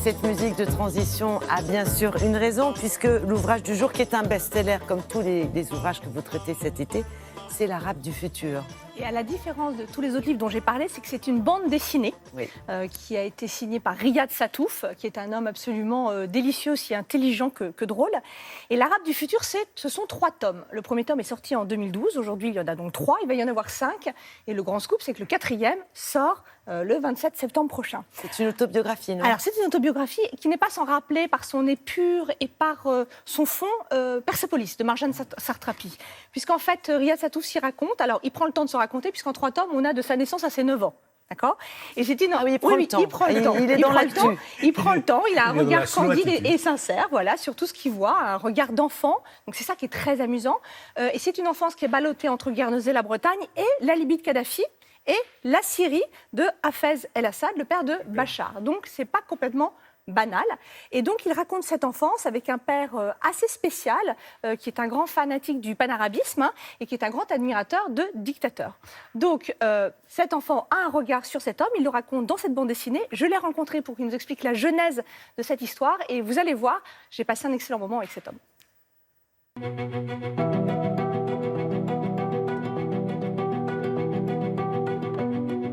cette musique de transition a bien sûr une raison, puisque l'ouvrage du jour, qui est un best-seller comme tous les ouvrages que vous traitez cet été, c'est l'Arabe du futur. Et à la différence de tous les autres livres dont j'ai parlé, c'est que c'est une bande dessinée qui a été signée par Riyad Sattouf, qui est un homme absolument délicieux, aussi intelligent que drôle. Et l'Arabe du futur, ce sont 3 tomes. Le premier tome est sorti en 2012, aujourd'hui il y en a donc 3, il va y en avoir 5. Et le grand scoop, c'est que le 4e sort le 27 septembre prochain. C'est une autobiographie, non? Alors c'est une autobiographie qui n'est pas sans rappeler par son épure et par son fond Persépolis de Marjane Satrapi. Puisqu'en fait, Riyad Sattouf s'y raconte, alors il prend le temps de se raconter, puisqu'en 3 tomes, on a de sa naissance à ses 9 ans. D'accord? Et c'est une... il prend le temps. Il prend le temps. Il est dans l'actu. Il prend le temps, il a un regard candide et sincère, voilà, sur tout ce qu'il voit, un regard d'enfant. Donc c'est ça qui est très amusant. Et c'est une enfance qui est ballottée entre Guernesey, la Bretagne, et la Libye de Kadhafi, et la Syrie de Hafez el-Assad, le père de Bachar. Donc c'est pas complètement banal. Et donc il raconte cette enfance avec un père assez spécial, qui est un grand fanatique du panarabisme et qui est un grand admirateur de dictateurs. Donc cet enfant a un regard sur cet homme, il le raconte dans cette bande dessinée. Je l'ai rencontré pour qu'il nous explique la genèse de cette histoire et vous allez voir, j'ai passé un excellent moment avec cet homme.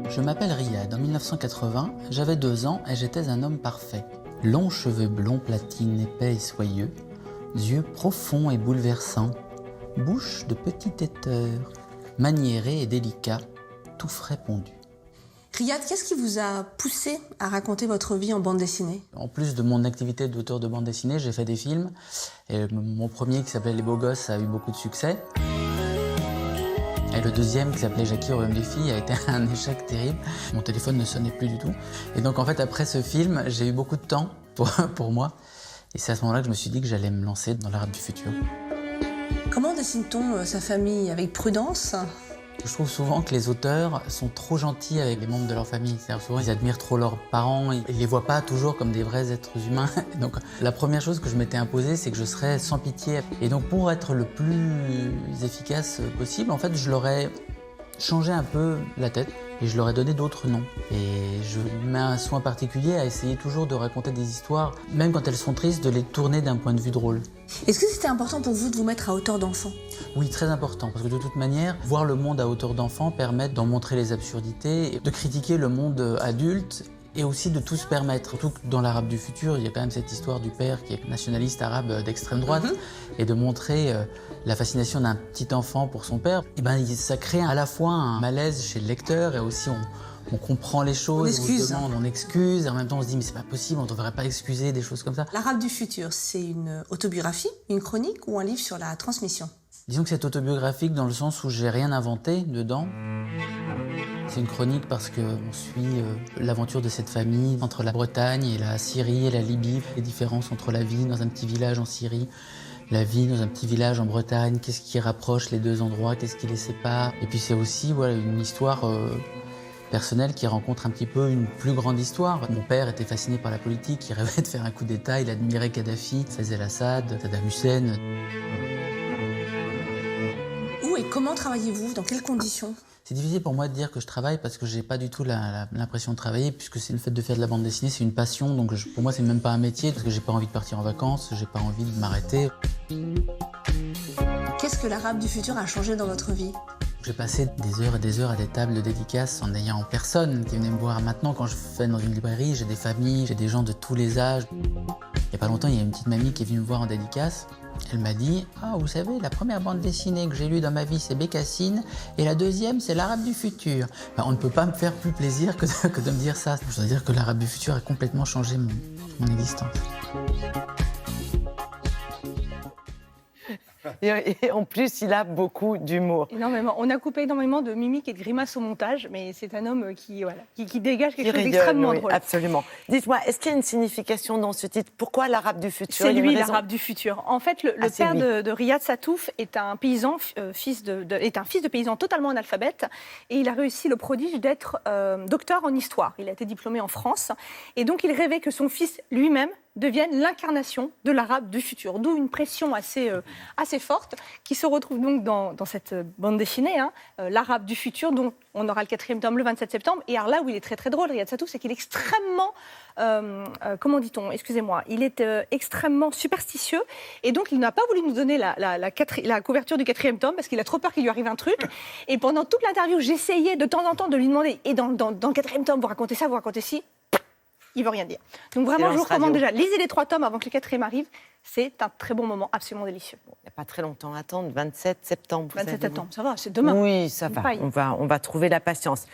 Je m'appelle Riyad. En 1980, j'avais 2 ans et j'étais un homme parfait. Longs cheveux blonds platine, épais et soyeux, yeux profonds et bouleversants, bouche de petit têteur, maniéré et délicat, tout frais pondu. Riyad, qu'est-ce qui vous a poussé à raconter votre vie en bande dessinée? En plus de mon activité d'auteur de bande dessinée, j'ai fait des films. Et mon premier, qui s'appelait Les Beaux Gosses, a eu beaucoup de succès. Et le deuxième, qui s'appelait Jackie au royaume des filles, a été un échec terrible. Mon téléphone ne sonnait plus du tout. Et donc en fait, après ce film, j'ai eu beaucoup de temps pour moi. Et c'est à ce moment-là que je me suis dit que j'allais me lancer dans l'Arabe du futur. Comment dessine-t-on sa famille? Avec prudence? Je trouve souvent que les auteurs sont trop gentils avec les membres de leur famille. C'est-à-dire souvent, ils admirent trop leurs parents, ils les voient pas toujours comme des vrais êtres humains. Donc la première chose que je m'étais imposée, c'est que je serais sans pitié. Et donc pour être le plus efficace possible, en fait, je leur ai changé un peu la tête et je leur ai donné d'autres noms. Et je mets un soin particulier à essayer toujours de raconter des histoires, même quand elles sont tristes, de les tourner d'un point de vue drôle. Est-ce que c'était important pour vous de vous mettre à hauteur d'enfant? Oui, très important, parce que de toute manière, voir le monde à hauteur d'enfant permet d'en montrer les absurdités, de critiquer le monde adulte et aussi de tout se permettre. Surtout que dans l'Arabe du futur, il y a quand même cette histoire du père qui est nationaliste arabe d'extrême droite, et de montrer la fascination d'un petit enfant pour son père. Et ben, ça crée à la fois un malaise chez le lecteur et aussi on comprend les choses, on excuse, et en même temps on se dit mais c'est pas possible, on ne devrait pas excuser, des choses comme ça. L'Arabe du futur, c'est une autobiographie, une chronique ou un livre sur la transmission? Disons que c'est autobiographique dans le sens où j'ai rien inventé dedans. C'est une chronique parce qu'on suit l'aventure de cette famille entre la Bretagne et la Syrie et la Libye, les différences entre la vie dans un petit village en Syrie, la vie dans un petit village en Bretagne, qu'est-ce qui rapproche les deux endroits, qu'est-ce qui les sépare. Et puis c'est aussi une histoire personnelle qui rencontre un petit peu une plus grande histoire. Mon père était fasciné par la politique, il rêvait de faire un coup d'État, il admirait Kadhafi, Hafez el-Assad, Saddam Hussein. Où et comment travaillez-vous? Dans quelles conditions? C'est difficile pour moi de dire que je travaille parce que j'ai pas du tout l'impression de travailler, puisque c'est le fait de faire de la bande dessinée, c'est une passion, donc pour moi c'est même pas un métier, parce que j'ai pas envie de partir en vacances, j'ai pas envie de m'arrêter. Qu'est-ce que l'Arabe du futur a changé dans votre vie? J'ai passé des heures et des heures à des tables de dédicaces en ayant personne qui venait me voir. Maintenant, quand je fais dans une librairie, j'ai des familles, j'ai des gens de tous les âges. Il y a pas longtemps, il y a une petite mamie qui est venue me voir en dédicace. Elle m'a dit « Ah, vous savez, la première bande dessinée que j'ai lue dans ma vie, c'est Bécassine, et la deuxième, c'est l'Arabe du futur. » On ne peut pas me faire plus plaisir que de me dire ça. Je dois dire que l'Arabe du futur a complètement changé mon existence. Et en plus, il a beaucoup d'humour. Énormément. On a coupé énormément de mimiques et de grimaces au montage, mais c'est un homme qui dégage quelque chose d'extrêmement drôle. Absolument. Dites-moi, est-ce qu'il y a une signification dans ce titre? Pourquoi l'Arabe du futur? C'est lui, l'Arabe du futur. En fait, le père de Riyad Sattouf est un paysan, fils de paysan totalement analphabète, et il a réussi le prodige d'être docteur en histoire. Il a été diplômé en France, et donc il rêvait que son fils lui-même devienne l'incarnation de l'arabe du futur. D'où une pression assez forte qui se retrouve donc dans cette bande dessinée, l'arabe du futur, dont on aura le 4e tome le 27 septembre. Et alors là où il est très très drôle, Riyad Sattouf, c'est qu'il est extrêmement, comment dit-on, excusez-moi, il est extrêmement superstitieux. Et donc il n'a pas voulu nous donner la couverture du 4e tome parce qu'il a trop peur qu'il lui arrive un truc. Et pendant toute l'interview, j'essayais de temps en temps de lui demander, et dans le 4e tome, vous racontez ça, vous racontez ci. Il ne veut rien dire. Donc vraiment, je vous recommande déjà, lisez les 3 tomes avant que le 4e arrive. C'est un très bon moment, absolument délicieux. Il n'y a pas très longtemps à attendre, 27 septembre. 27 septembre, ça va, c'est demain. Oui, ça va. On va trouver la patience.